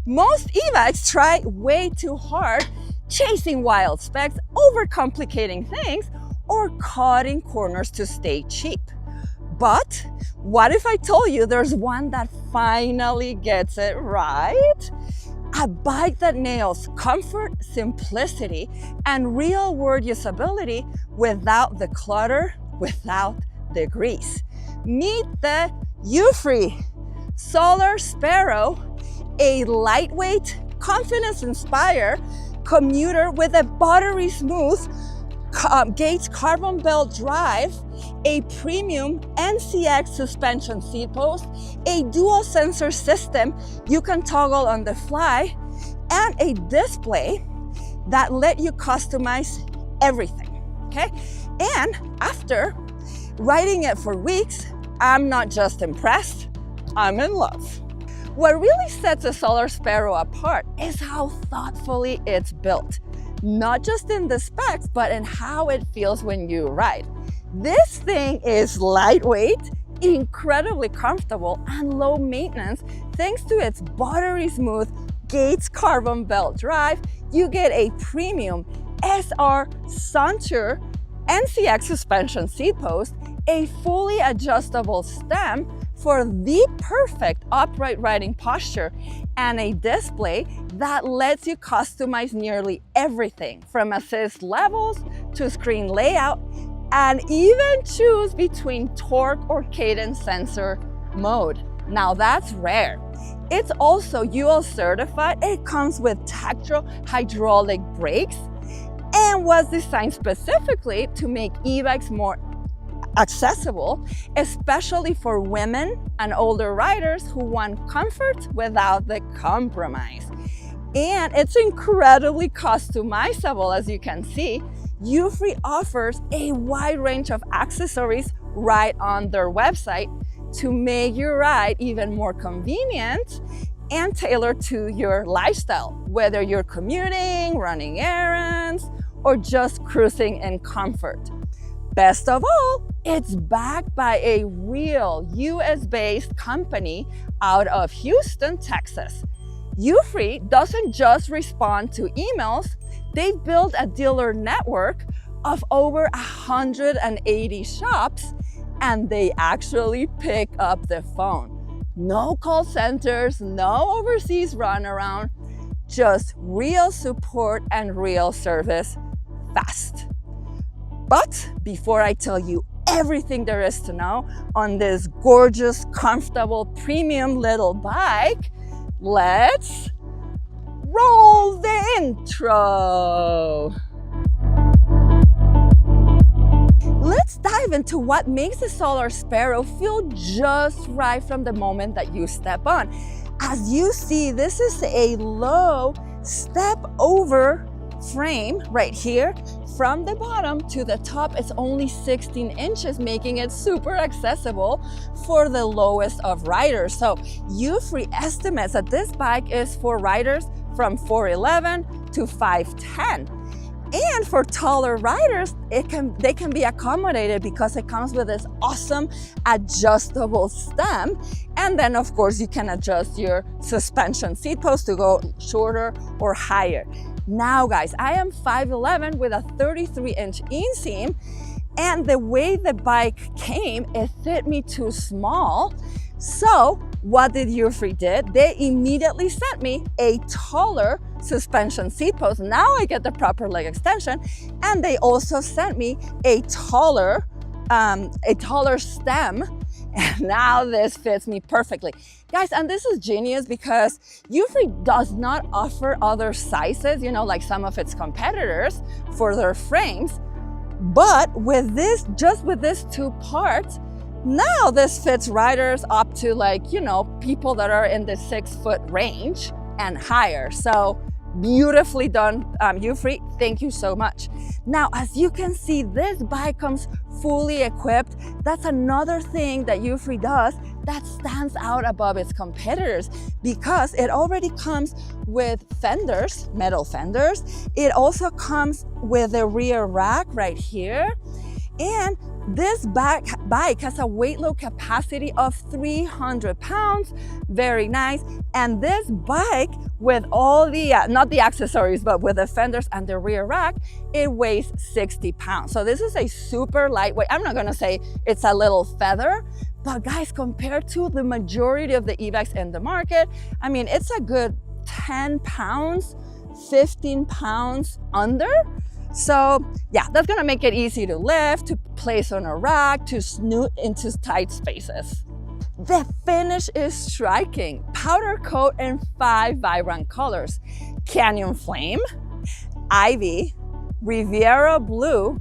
Most e-bikes try way too hard, chasing wild specs, overcomplicating things, or cutting corners to stay cheap. But what if I told you there's one that finally gets it right? A bike that nails comfort, simplicity, and real-world usability without the clutter, without the grease. Meet the Euphree Solar Sparrow, a lightweight, confidence-inspired commuter with a buttery smooth Gates carbon belt drive, a premium NCX suspension seat post, a dual sensor system you can toggle on the fly, and a display that let you customize everything, okay? And after riding it for weeks, I'm not just impressed, I'm in love. What really sets a Solar Sparrow apart is how thoughtfully it's built. Not just in the specs, but in how it feels when you ride. This thing is lightweight, incredibly comfortable, and low maintenance thanks to its buttery smooth Gates carbon belt drive. You get a premium SR Suntour NCX suspension seat post, a fully adjustable stem for the perfect upright riding posture, and a display that lets you customize nearly everything from assist levels to screen layout, and even choose between torque or cadence sensor mode. Now that's rare. It's also UL certified. It comes with tactile hydraulic brakes and was designed specifically to make e-bikes more accessible, especially for women and older riders who want comfort without the compromise. And it's incredibly customizable, as you can see. Euphree offers a wide range of accessories right on their website to make your ride even more convenient and tailored to your lifestyle, whether you're commuting, running errands, or just cruising in comfort. Best of all, it's backed by a real US-based company out of Houston, Texas. Euphree doesn't just respond to emails, they've built a dealer network of over 180 shops, and they actually pick up the phone. No call centers, no overseas runaround, just real support and real service fast. But before I tell you everything there is to know on this gorgeous, comfortable, premium little bike, let's roll the intro. Let's dive into what makes the Solar Sparrow feel just right from the moment that you step on. As you see, this is a low step over frame right here. From the bottom to the top, it's only 16 inches, making it super accessible for the lowest of riders. So Euphree estimates that this bike is for riders from 4'11" to 5'10". And for taller riders, they can be accommodated because it comes with this awesome adjustable stem. And then of course you can adjust your suspension seat post to go shorter or higher. Now guys, I am 5'11" with a 33-inch inseam, and the way the bike came, it fit me too small. So what did Euphree did? They immediately sent me a taller suspension seat post. Now I get the proper leg extension, and they also sent me a taller stem. And now this fits me perfectly. Guys, and this is genius because Euphree does not offer other sizes, you know, like some of its competitors for their frames. But with this, just with these two parts, now this fits riders up to, like, you know, people that are in the 6-foot range and higher. So beautifully done, Euphree. Thank you so much. Now, as you can see, this bike comes fully equipped. That's another thing that Euphree does that stands out above its competitors, because it already comes with fenders, metal fenders. It also comes with a rear rack right here. And this bike bike has a weight load capacity of 300 pounds. Very nice. And this bike, with all the, not the accessories, but with the fenders and the rear rack, it weighs 60 pounds. So this is a super lightweight. I'm not gonna say it's a little feather, but guys, compared to the majority of the e-bikes in the market, I mean, it's a good 10 pounds, 15 pounds under. So yeah, that's gonna make it easy to lift, to place on a rack, to snoot into tight spaces. The finish is striking. Powder coat in 5 vibrant colors: Canyon Flame, Ivy, Riviera Blue,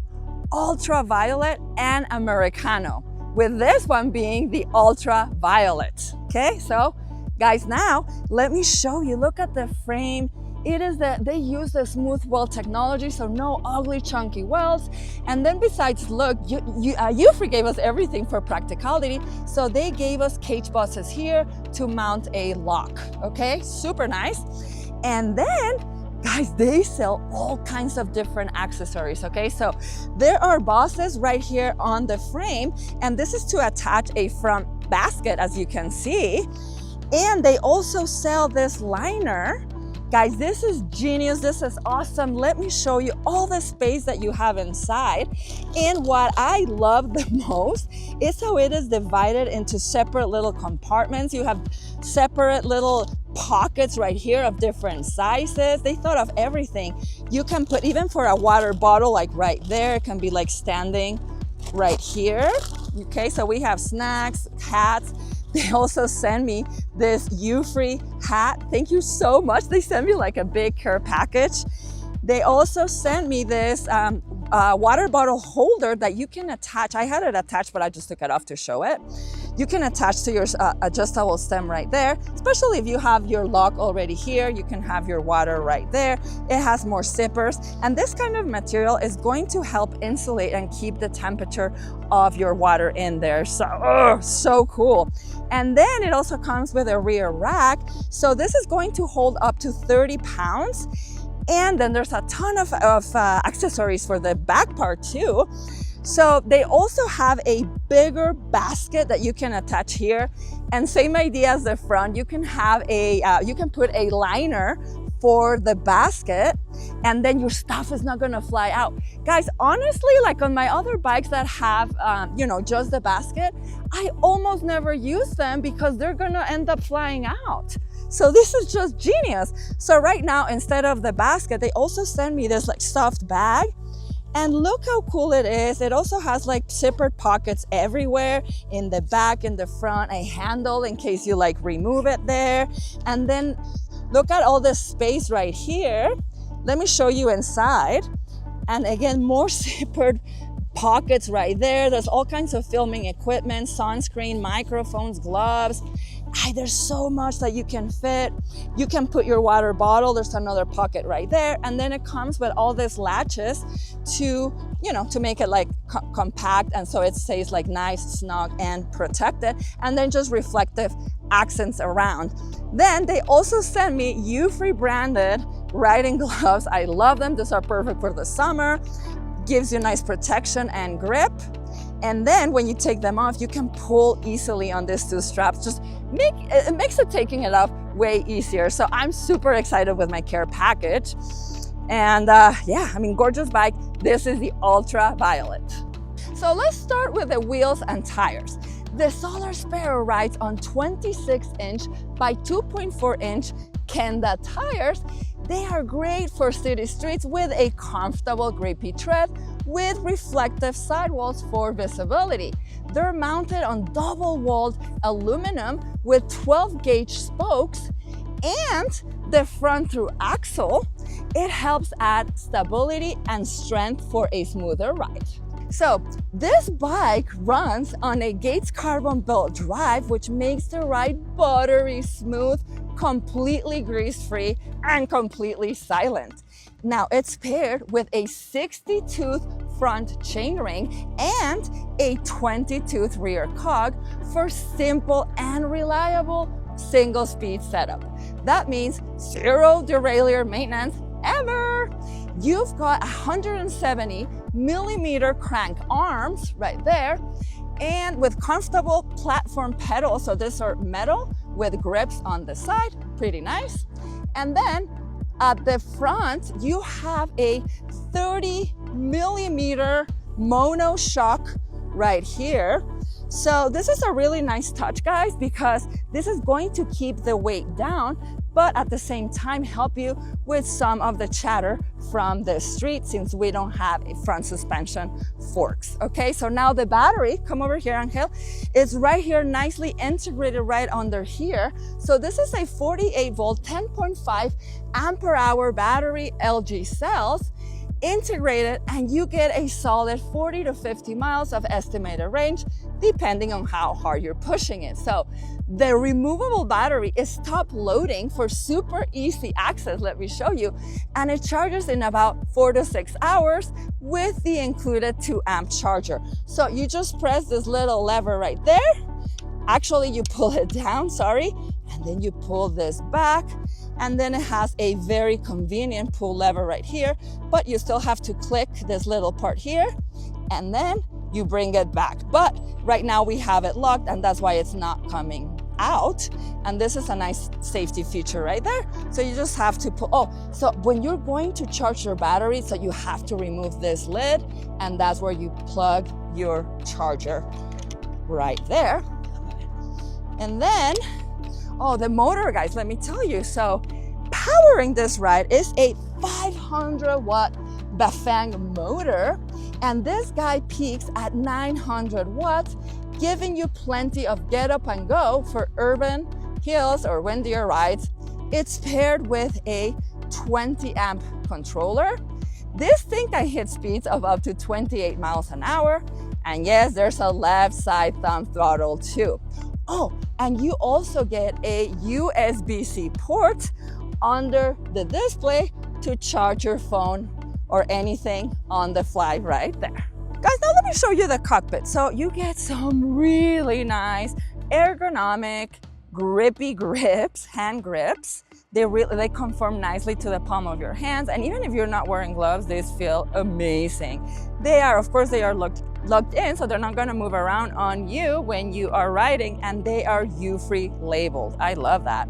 Ultraviolet, and Americano, with this one being the Ultraviolet. Okay, so guys, now let me show you. Look at the frame. It is they use the smooth weld technology, so no ugly chunky welds. And then besides look, Euphree gave us everything for practicality. So they gave us cage bosses here to mount a lock. Okay, super nice. And then guys, they sell all kinds of different accessories. Okay, so there are bosses right here on the frame, and this is to attach a front basket, as you can see. And they also sell this liner. Guys, this is genius. This is awesome. Let me show you all the space that you have inside. And what I love the most is how it is divided into separate little compartments. You have separate little pockets right here of different sizes. They thought of everything. You can put, even for a water bottle, like right there, it can be like standing right here. Okay, so we have snacks, hats. They also send me this Euphree hat. Thank you so much. They sent me like a big care package. They also sent me this water bottle holder that you can attach. I had it attached, but I just took it off to show it. You can attach to your adjustable stem right there, especially if you have your lock already here. You can have your water right there. It has more zippers, and this kind of material is going to help insulate and keep the temperature of your water in there. So, so cool. And then it also comes with a rear rack. So this is going to hold up to 30 pounds. And then there's a ton of accessories for the back part too. So they also have a bigger basket that you can attach here, and same idea as the front. You can have you can put a liner for the basket, and then your stuff is not gonna fly out. Guys, honestly, like on my other bikes that have, just the basket, I almost never use them because they're gonna end up flying out. So this is just genius. So right now, instead of the basket, they also send me this like soft bag. And look how cool it is. It also has like zippered pockets everywhere, in the back, in the front, a handle in case you like remove it there. And then look at all this space right here. Let me show you inside. And again, more zippered pockets right there. There's all kinds of filming equipment, sunscreen, microphones, gloves. There's so much that you can fit. You can put your water bottle. There's another pocket right there. And then it comes with all these latches to make it like compact. And so it stays like nice, snug, and protected. And then just reflective accents around. Then they also sent me Euphree branded riding gloves. I love them. These are perfect for the summer. Gives you nice protection and grip. And then when you take them off, you can pull easily on these two straps. It makes it taking it off way easier. So I'm super excited with my care package. And gorgeous bike. This is the Ultraviolet. So let's start with the wheels and tires. The Solar Sparrow rides on 26-inch by 2.4-inch Kenda tires. They are great for city streets with a comfortable grippy tread with reflective sidewalls for visibility. They're mounted on double-walled aluminum with 12-gauge spokes, and the front through axle. It helps add stability and strength for a smoother ride. So this bike runs on a Gates carbon belt drive, which makes the ride buttery smooth, completely grease-free, and completely silent. Now it's paired with a 60-tooth front chainring and a 20-tooth rear cog for simple and reliable single-speed setup. That means zero derailleur maintenance ever. You've got 170 millimeter crank arms right there, and with comfortable platform pedals. So these are metal with grips on the side, pretty nice. And then at the front, you have a 30mm mono shock right here. So this is a really nice touch, guys, because this is going to keep the weight down, but at the same time help you with some of the chatter from the street, since we don't have a front suspension forks. Okay, so now the battery, come over here, Angel, is right here, nicely integrated right under here. So this is a 48 volt, 10.5 ampere hour battery, LG cells, integrated, and you get a solid 40 to 50 miles of estimated range, depending on how hard you're pushing it. So the removable battery is top loading for super easy access, let me show you, and it charges in about 4 to 6 hours with the included 2 amp charger. So you just press this little lever right there. Actually, you pull it down, sorry, and then you pull this back, and then it has a very convenient pull lever right here, but you still have to click this little part here, and then you bring it back. But right now we have it locked, and that's why it's not coming out. And this is a nice safety feature right there. So you just have to pull, so when you're going to charge your battery, so you have to remove this lid, and that's where you plug your charger right there. And then, the motor, guys, let me tell you. So powering this ride is a 500 watt Bafang motor, and this guy peaks at 900 watts, giving you plenty of get up and go for urban hills or windier rides. It's paired with a 20 amp controller. This thing can hit speeds of up to 28 miles an hour. And yes, there's a left side thumb throttle too. And you also get a USB-C port under the display to charge your phone or anything on the fly right there. Guys, now let me show you the cockpit. So you get some really nice ergonomic, grippy grips, hand grips. They conform nicely to the palm of your hands. And even if you're not wearing gloves, these feel amazing. They are, of course, they are locked in, so they're not gonna move around on you when you are riding, and they are Euphree labeled. I love that.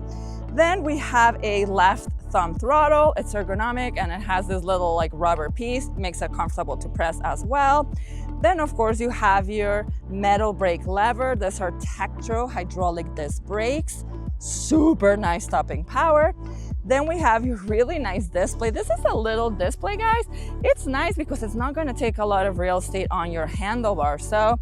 Then we have a left thumb throttle. It's ergonomic, and it has this little like rubber piece, makes it comfortable to press as well. Then of course you have your metal brake lever. These are Tektro hydraulic disc brakes. Super nice stopping power. Then we have your really nice display. This is a little display, guys. It's nice because it's not going to take a lot of real estate on your handlebar. So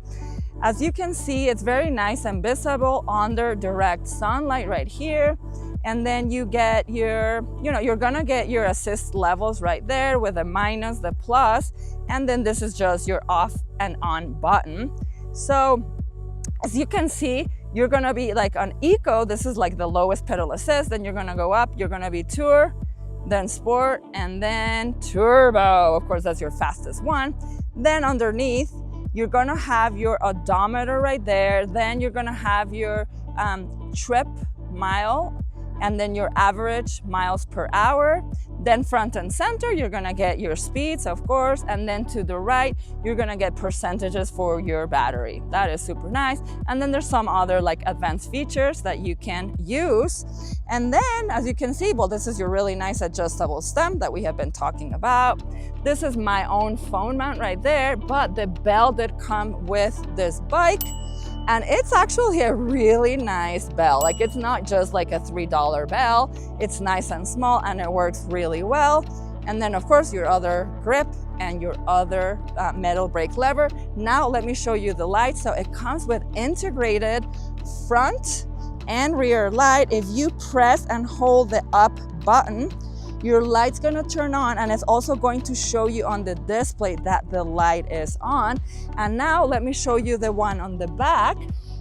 as you can see, it's very nice and visible under direct sunlight right here. And then you get your, you're gonna get your assist levels right there with the minus, the plus, and then this is just your off and on button. So as you can see, you're gonna be like on eco, this is like the lowest pedal assist, then you're gonna go up, you're gonna be tour, then sport, and then turbo. Of course, that's your fastest one. Then underneath, you're gonna have your odometer right there, then you're gonna have your trip mile, and then your average miles per hour. Then front and center, you're gonna get your speeds, of course, and then to the right, you're gonna get percentages for your battery. That is super nice. And then there's some other like advanced features that you can use. And then, as you can see, well, this is your really nice adjustable stem that we have been talking about. This is my own phone mount right there, but the bell did come with this bike. And it's actually a really nice bell. Like, it's not just like a $3 bell. It's nice and small, and it works really well. And then of course your other grip and your other metal brake lever. Now let me show you the light. So it comes with integrated front and rear light. If you press and hold the up button, your light's gonna turn on, and it's also going to show you on the display that the light is on. And now let me show you the one on the back.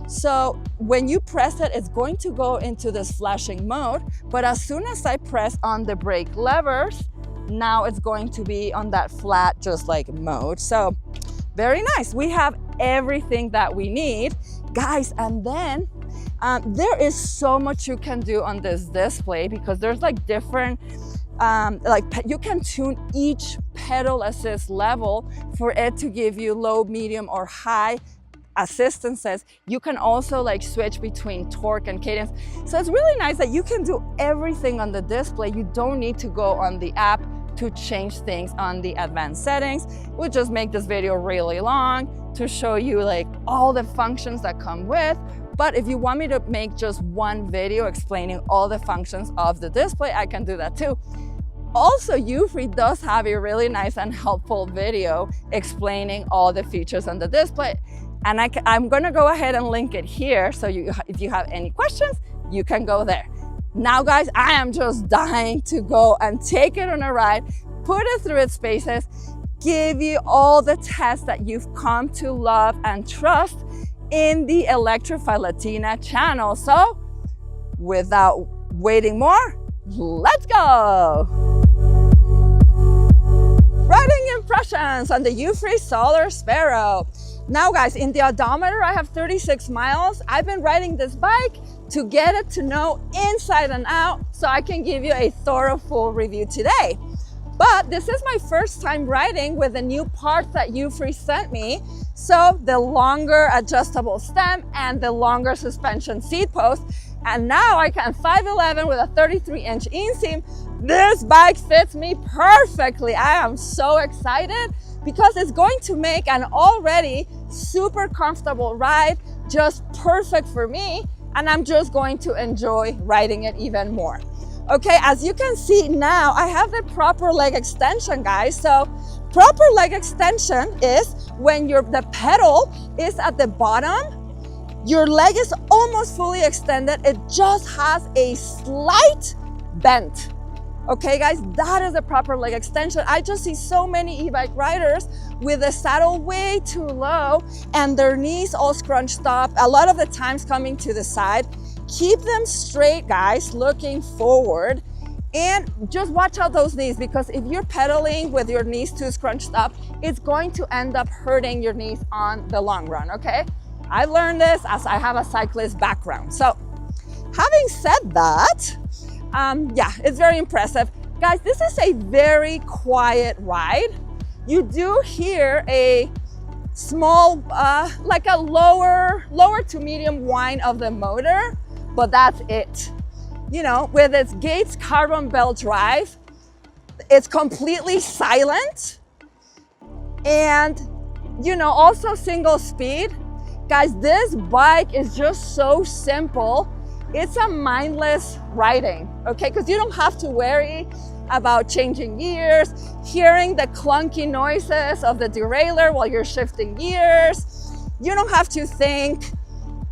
So when you press it, it's going to go into this flashing mode, but as soon as I press on the brake levers, now it's going to be on that flat, just like mode. So very nice. We have everything that we need, guys. And then there is so much you can do on this display, because there's like different you can tune each pedal assist level for it to give you low, medium, or high assistances. You can also like switch between torque and cadence. So it's really nice that you can do everything on the display. You don't need to go on the app to change things on the advanced settings. We'll just make this video really long to show you like all the functions that come with. But if you want me to make just one video explaining all the functions of the display, I can do that too. Also, Euphree does have a really nice and helpful video explaining all the features on the display. And I'm gonna go ahead and link it here. So if you have any questions, you can go there. Now guys, I am just dying to go and take it on a ride, put it through its paces, give you all the tests that you've come to love and trust in the Electrify Latina channel. So without waiting more, let's go. Riding impressions on the Euphree Solar Sparrow. Now guys, in the odometer, I have 36 miles. I've been riding this bike to get it to know inside and out so I can give you a thorough full review today. But this is my first time riding with the new parts that Euphree sent me. So the longer adjustable stem and the longer suspension seat post. And now I can 5'11" with a 33-inch inseam. This bike fits me perfectly. I am so excited because it's going to make an already super comfortable ride just perfect for me. And I'm just going to enjoy riding it even more. Okay, as you can see now, I have the proper leg extension, guys. So proper leg extension is when the pedal is at the bottom, your leg is almost fully extended. It just has a slight bend. Okay, guys, that is the proper leg extension. I just see so many e-bike riders with the saddle way too low and their knees all scrunched up, a lot of the times coming to the side. Keep them straight, guys, looking forward, and just watch out those knees, because if you're pedaling with your knees too scrunched up, it's going to end up hurting your knees on the long run, okay? I learned this as I have a cyclist background. So having said that, yeah, it's very impressive. Guys, this is a very quiet ride. You do hear a small, like a lower to medium whine of the motor, but that's it. You know, with its Gates carbon belt drive, it's completely silent. And, you know, also single speed. Guys, this bike is just so simple. It's a mindless riding, okay? Because you don't have to worry about changing gears, hearing the clunky noises of the derailleur while you're shifting gears. You don't have to think,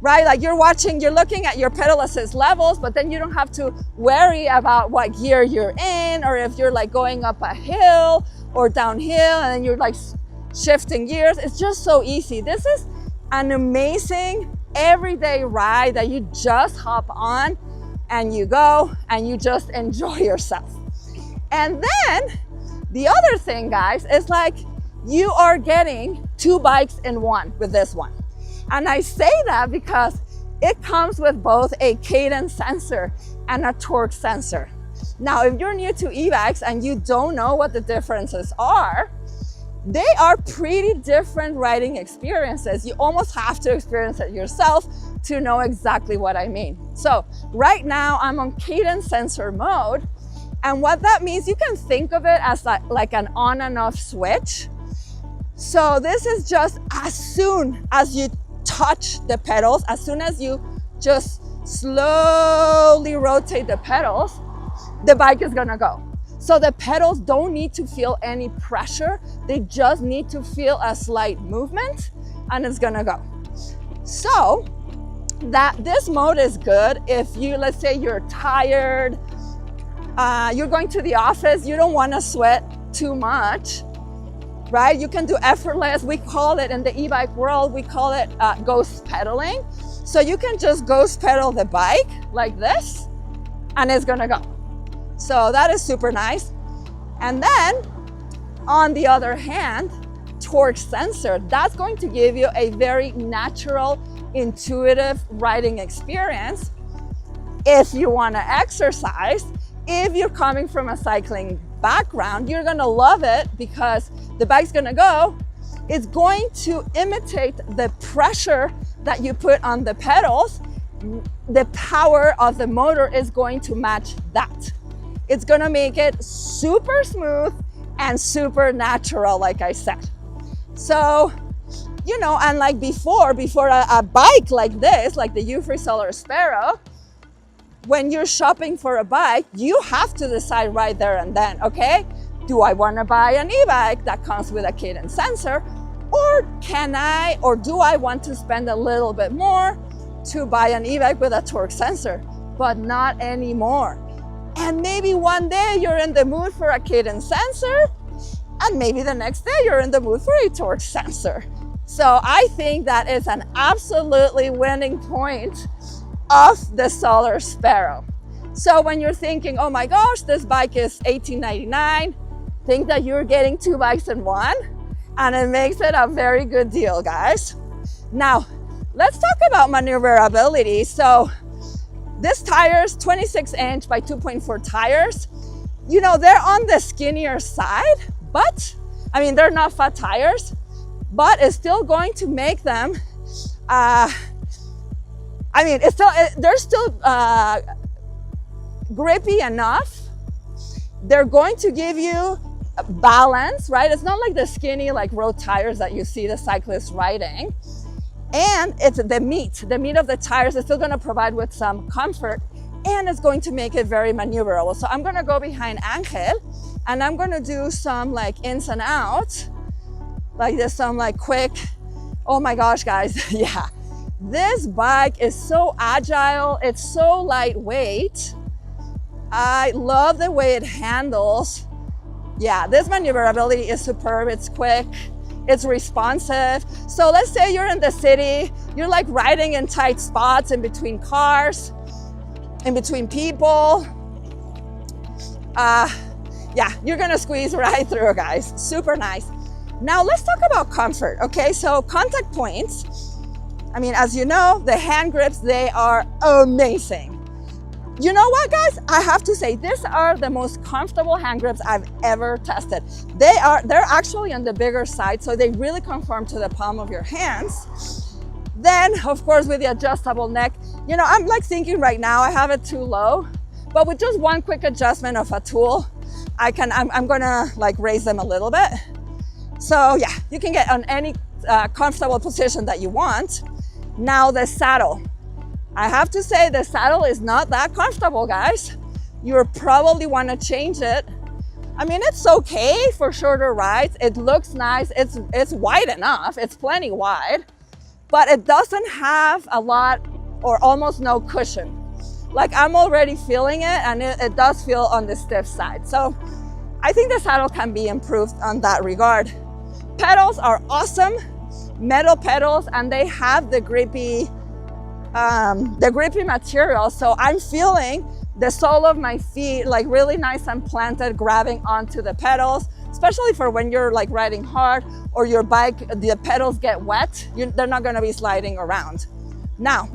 right? Like you're looking at your pedal assist levels, but then you don't have to worry about what gear you're in, or if you're like going up a hill or downhill and then you're like shifting gears. It's just so easy. This is an amazing everyday ride that you just hop on and you go and you just enjoy yourself. And then the other thing, guys, is like you are getting two bikes in one with this one. And I say that because it comes with both a cadence sensor and a torque sensor. Now, if you're new to e-bikes and you don't know what the differences are, they are pretty different riding experiences. You almost have to experience it yourself to know exactly what I mean. So right now I'm on cadence sensor mode. And what that means, you can think of it as like an on and off switch. So this is just as soon as you touch the pedals, as soon as you just slowly rotate the pedals, the bike is gonna go. So the pedals don't need to feel any pressure. They just need to feel a slight movement and it's gonna go. So this mode is good if you, let's say you're tired, you're going to the office, you don't wanna sweat too much, right? You can do effortless. We call it, in the e-bike world, we call it ghost pedaling. So you can just ghost pedal the bike like this and it's gonna go. So that is super nice. And then on the other hand, torque sensor, that's going to give you a very natural, intuitive riding experience. If you want to exercise, if you're coming from a cycling background, you're gonna love it because the bike's gonna go, it's going to imitate the pressure that you put on the pedals. The power of the motor is going to match that. It's gonna make it super smooth and super natural, like I said. So, you know, and like before a bike like this, like the Euphree Solar Sparrow, when you're shopping for a bike, you have to decide right there and then, okay? Do I want to buy an e-bike that comes with a cadence sensor, or do I want to spend a little bit more to buy an e-bike with a torque sensor? But not anymore. And maybe one day you're in the mood for a cadence sensor, and maybe the next day you're in the mood for a torque sensor. So I think that is an absolutely winning point of the Solar Sparrow. So when you're thinking, oh my gosh, this bike is $18.99, think that you're getting 2 bikes in one, and it makes it a very good deal, guys. Now, let's talk about maneuverability. So this tire's 26-inch by 2.4 tires. You know, they're on the skinnier side, but, I mean, they're not fat tires, but it's still going to make them, they're still grippy enough. They're going to give you balance, right? It's not like the skinny, like road tires that you see the cyclists riding. And it's the meat of the tires is still going to provide with some comfort, and it's going to make it very maneuverable. So I'm going to go behind Angel, and I'm going to do some like ins and outs, like this, some like quick. Oh my gosh, guys. Yeah, this bike is so agile. It's so lightweight. I love the way it handles. Yeah, this maneuverability is superb. It's quick, it's responsive. So let's say you're in the city, you're like riding in tight spots in between cars, in between people. Yeah, you're gonna squeeze right through, guys. Super nice. Now let's talk about comfort, okay? So contact points, I mean, as you know, the hand grips, they are amazing. You know what, guys? I have to say, these are the most comfortable hand grips I've ever tested. They're actually on the bigger side, so they really conform to the palm of your hands. Then, of course, with the adjustable neck, you know, I'm like thinking right now, I have it too low, but with just one quick adjustment of a tool, I'm gonna like raise them a little bit. So yeah, you can get on any comfortable position that you want. Now the saddle. I have to say the saddle is not that comfortable, guys. You probably want to change it. I mean, it's okay for shorter rides. It looks nice. It's wide enough. It's plenty wide, but it doesn't have a lot or almost no cushion. Like I'm already feeling it, and it does feel on the stiff side. So I think the saddle can be improved on that regard. Pedals are awesome, metal pedals, and they have the grippy material. So I'm feeling the sole of my feet like really nice and planted, grabbing onto the pedals, especially for when you're like riding hard or your bike, the pedals get wet, they're not gonna be sliding around. Now,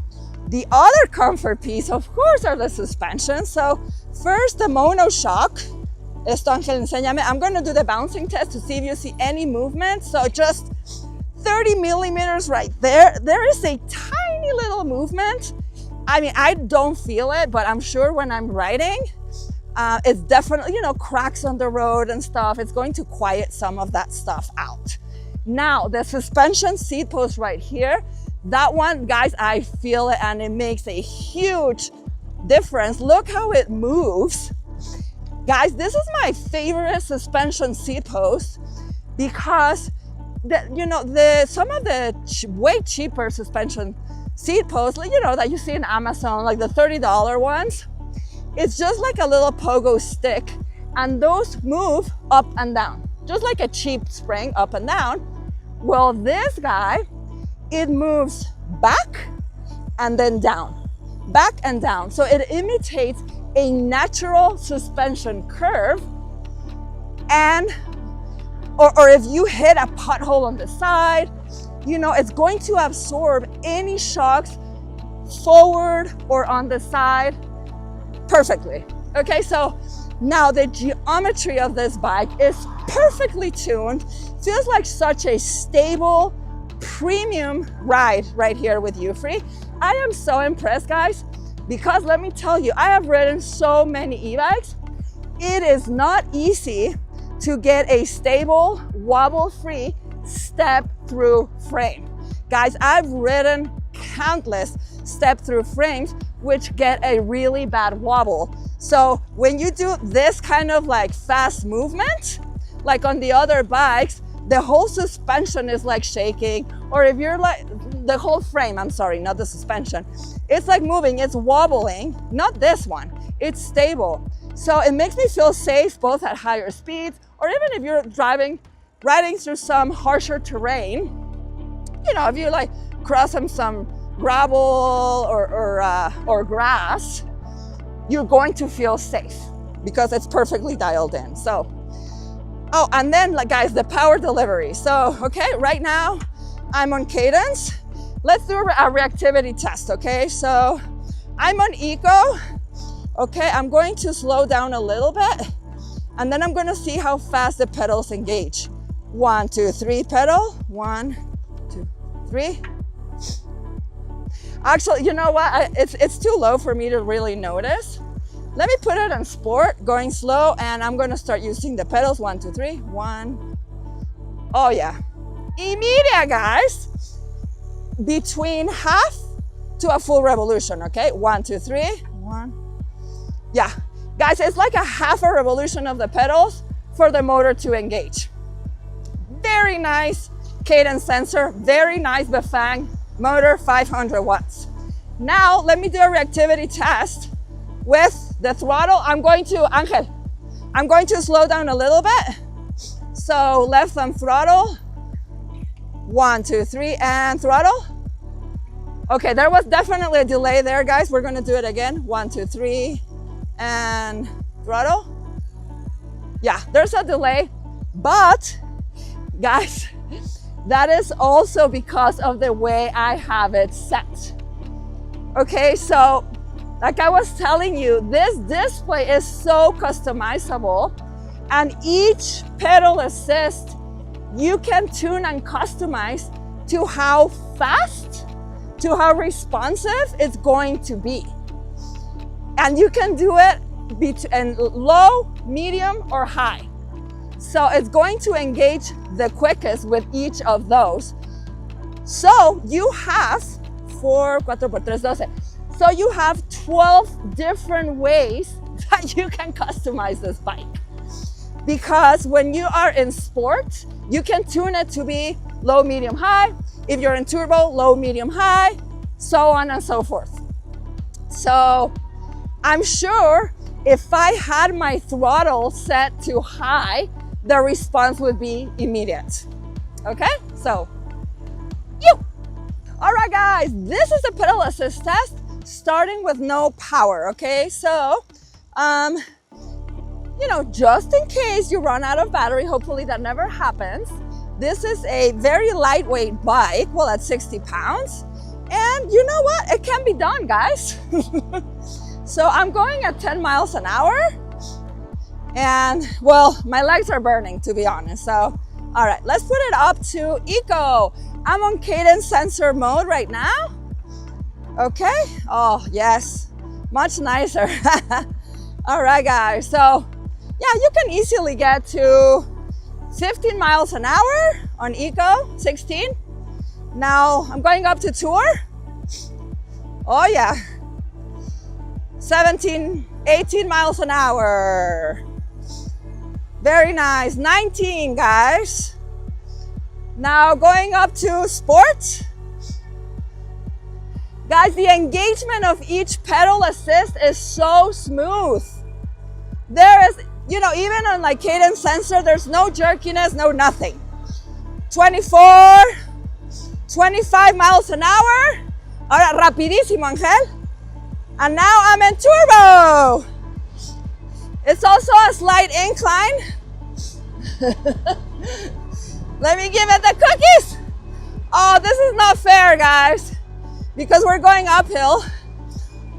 the other comfort piece, of course, are the suspension. So first, the monoshock. Esto, Angel, enséñame. I'm gonna do the bouncing test to see if you see any movement. So just 30 millimeters right there. There is a tiny little movement. I mean, I don't feel it, but I'm sure when I'm riding, it's definitely, you know, cracks on the road and stuff. It's going to quiet some of that stuff out. Now, the suspension seat post right here, that one, guys, I feel it, and it makes a huge difference. Look how it moves. Guys, this is my favorite suspension seat post because some of the way cheaper suspension seat posts, you know, that you see in Amazon, like the $30 ones, it's just like a little pogo stick, and those move up and down, just like a cheap spring up and down. Well, this guy, it moves back and then down, back and down. So it imitates a natural suspension curve, and or if you hit a pothole on the side, you know, it's going to absorb any shocks forward or on the side perfectly. Okay, so now the geometry of this bike is perfectly tuned Feels like such a stable, premium ride right here with Euphree. I am so impressed, guys, because let me tell you, I have ridden so many e-bikes. It is not easy to get a stable, wobble-free step-through frame. Guys, I've ridden countless step-through frames which get a really bad wobble. So when you do this kind of like fast movement, like on the other bikes, the whole suspension is like shaking, or if you're like, the whole frame, I'm sorry, not the suspension. It's like moving, it's wobbling, not this one, it's stable. So it makes me feel safe both at higher speeds, or even if you're riding through some harsher terrain, you know, if you're like crossing some gravel or grass, you're going to feel safe because it's perfectly dialed in. So, oh, and then like guys, the power delivery. So, okay, right now I'm on cadence. Let's do a reactivity test, okay? So I'm on eco. Okay, I'm going to slow down a little bit, and then I'm going to see how fast the pedals engage. 1, 2, 3 pedal. 1, 2, 3. Actually, you know what? It's too low for me to really notice. Let me put it on sport, going slow, and I'm going to start using the pedals. 1, 2, 3. 1. Oh yeah. Immediate, guys. Between half to a full revolution, okay? 1, 2, 3. 1. Yeah, guys, it's like a half a revolution of the pedals for the motor to engage. Very nice cadence sensor, very nice Bafang motor, 500 watts. Now, let me do a reactivity test with the throttle. I'm going to slow down a little bit. So left thumb throttle, 1, 2, 3, and throttle. Okay, there was definitely a delay there, guys. We're gonna do it again. 1, 2, 3. And throttle. Yeah, there's a delay, but guys, that is also because of the way I have it set. Okay, so like I was telling you, this display is so customizable, and each pedal assist you can tune and customize to how fast, to how responsive it's going to be. And you can do it in low, medium, or high. So it's going to engage the quickest with each of those. So you have 4, 4 por 3, 12. So you have 12 different ways that you can customize this bike. Because when you are in sport, you can tune it to be low, medium, high. If you're in turbo, low, medium, high, so on and so forth. So I'm sure if I had my throttle set to high, the response would be immediate. Okay, so, all right guys, this is the pedal assist test, starting with no power, okay? So, you know, just in case you run out of battery, hopefully that never happens. This is a very lightweight bike, well, at 60 pounds. And you know what? It can be done, guys. So I'm going at 10 miles an hour. And well, my legs are burning, to be honest. So, all right, let's put it up to eco. I'm on cadence sensor mode right now. Okay. Oh, yes. Much nicer. All right, guys. So, yeah, you can easily get to 15 miles an hour on eco, 16. Now I'm going up to tour. Oh yeah. 17, 18 miles an hour. Very nice. 19, guys. Now going up to sport. Guys, the engagement of each pedal assist is so smooth. There is, you know, even on like cadence sensor, there's no jerkiness, no nothing. 24, 25 miles an hour. Ahora, rapidísimo, Angel. And now I'm in turbo. It's also a slight incline. Let me give it the cookies. Oh, this is not fair, guys, because we're going uphill.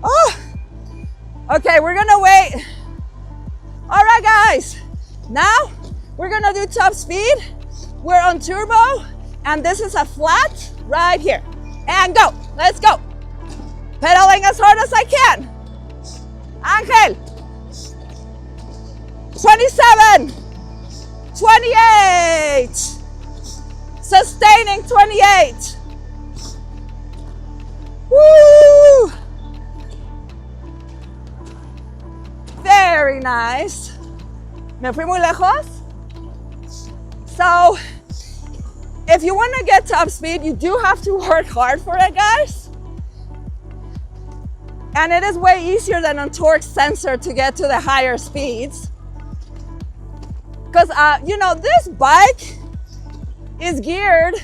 Oh, okay, we're gonna wait. All right, guys, now we're gonna do top speed. we're on turbo, and this is a flat right here. And go, let's go. Pedaling as hard as I can. Angel. 27, 28, sustaining 28. Woo! Very nice. Me fui muy lejos. So, if you want to get top speed, you do have to work hard for it, guys. And it is way easier than on torque sensor to get to the higher speeds. Because, you know, this bike is geared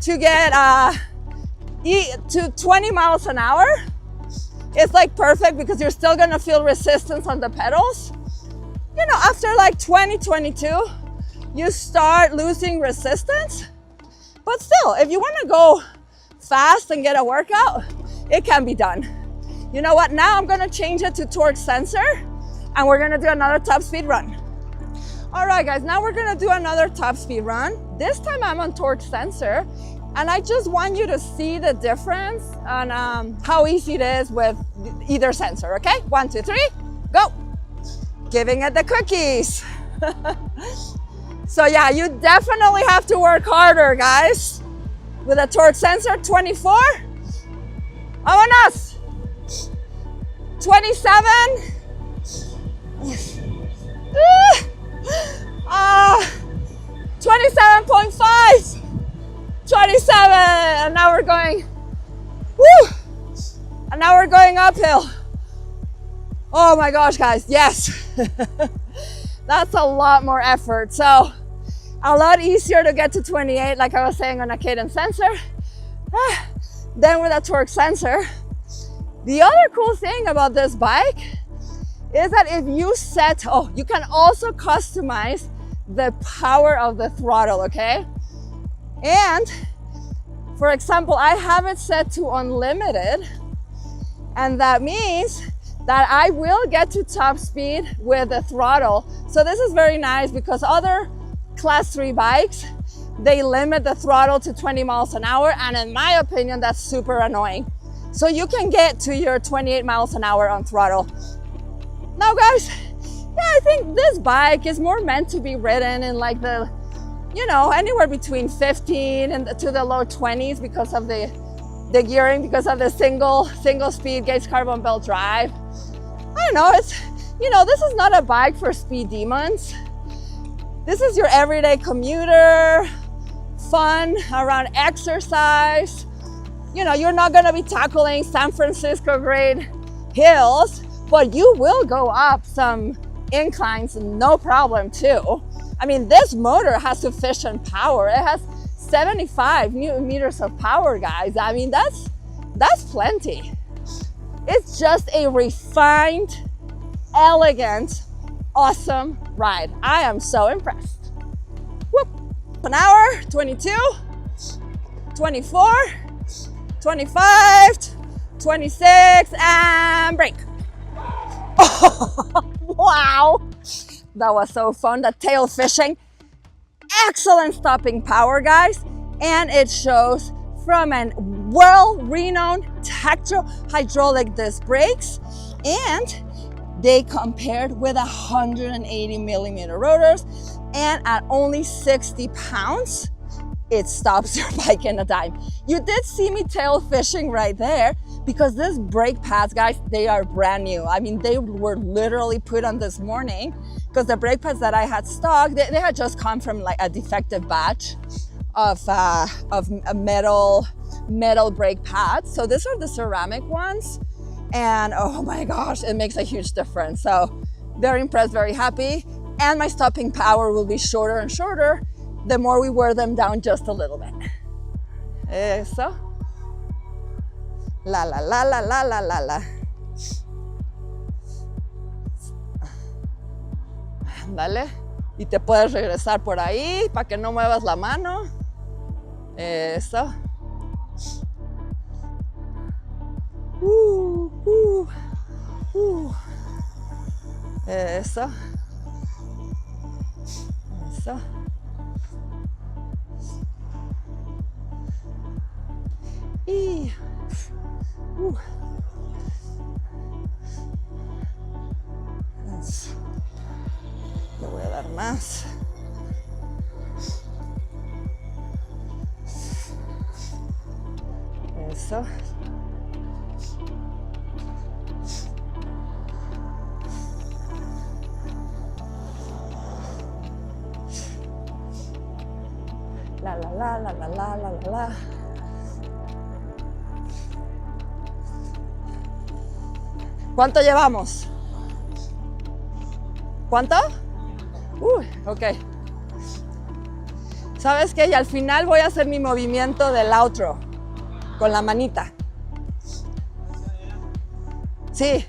to get to 20 miles an hour. It's like perfect because you're still gonna feel resistance on the pedals. You know, after like 20, 22, you start losing resistance. But still, if you wanna go fast and get a workout, it can be done. You know what, now I'm gonna change it to torque sensor and we're gonna do another top speed run. All right guys, now we're gonna do another top speed run. This time I'm on torque sensor, and I just want you to see the difference on how easy it is with either sensor, okay? 1, 2, 3, go. Giving it the cookies. So yeah, you definitely have to work harder, guys. With a torque sensor, 24. Vámonos. 27. 27.5. 27, and now we're going, woo! And now we're going uphill. Oh my gosh, guys, yes. That's a lot more effort. So a lot easier to get to 28, like I was saying, on a cadence sensor. Then with a torque sensor. The other cool thing about this bike is that if you set, you can also customize the power of the throttle, okay? And for example, I have it set to unlimited, and that means that I will get to top speed with the throttle. So this is very nice because other class 3 bikes, they limit the throttle to 20 miles an hour, and in my opinion, that's super annoying. So you can get to your 28 miles an hour on throttle. Now guys, yeah, I think this bike is more meant to be ridden in like the, you know, anywhere between 15 and to the low 20s because of the gearing, because of the single speed Gates carbon belt drive. I don't know, it's, you know, this is not a bike for speed demons. This is your everyday commuter, fun around exercise. You know, you're not gonna be tackling San Francisco grade hills, but you will go up some inclines no problem too. I mean, this motor has sufficient power. It has 75 Newton meters of power, guys. I mean, that's plenty. It's just a refined, elegant, awesome ride. I am so impressed. Whoop. An hour, 22, 24, 25, 26, and brake. Oh, wow. That was so fun, the tail fishing. Excellent stopping power, guys. And it shows from a well-renowned Tektro hydraulic disc brakes. And they compared with 180 millimeter rotors. And at only 60 pounds, it stops your bike in a dime. You did see me tail fishing right there because these brake pads, guys, they are brand new. I mean, they were literally put on this morning because the brake pads that I had stock, they had just come from like a defective batch of metal brake pads. So these are the ceramic ones. And oh my gosh, it makes a huge difference. So very impressed, very happy. And my stopping power will be shorter and shorter the more we wear them down just a little bit. Eso. La la la la la la la la. Dale. Y te puedes regresar por ahí para que no muevas la mano. Eso. Eso. Eso. Y eso. Le voy a dar más. Eso. La la la la la la la la la. ¿Cuánto llevamos? ¿Cuánto? Ok. ¿Sabes qué? Y al final voy a hacer mi movimiento del outro con la manita. Sí.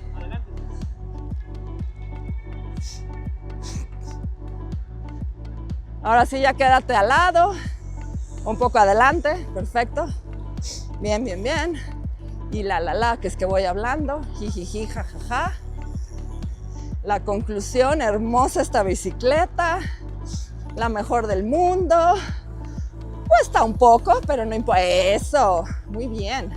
Ahora sí, ya quédate al lado, un poco adelante, perfecto. Bien, bien, bien. Y la, que es que voy hablando, jijiji, jajaja. La conclusión, hermosa esta bicicleta, la mejor del mundo. Cuesta un poco, pero no importa. Eso, muy bien.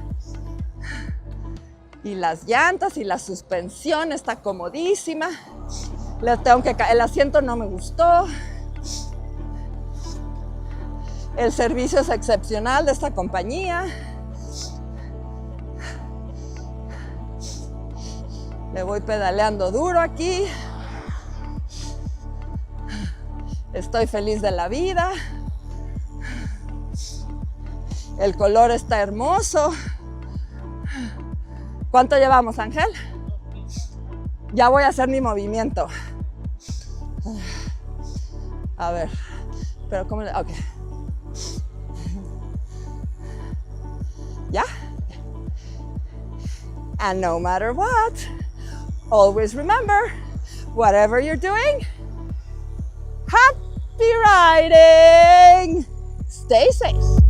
Y las llantas y la suspensión está comodísima. El asiento no me gustó. El servicio es excepcional de esta compañía. Le voy pedaleando duro aquí. Estoy feliz de la vida. El color está hermoso. ¿Cuánto llevamos, Ángel? Ya voy a hacer mi movimiento. A ver, pero ¿cómo le...? Ok. ¿Ya? And no matter what, always remember, whatever you're doing, happy riding! Stay safe.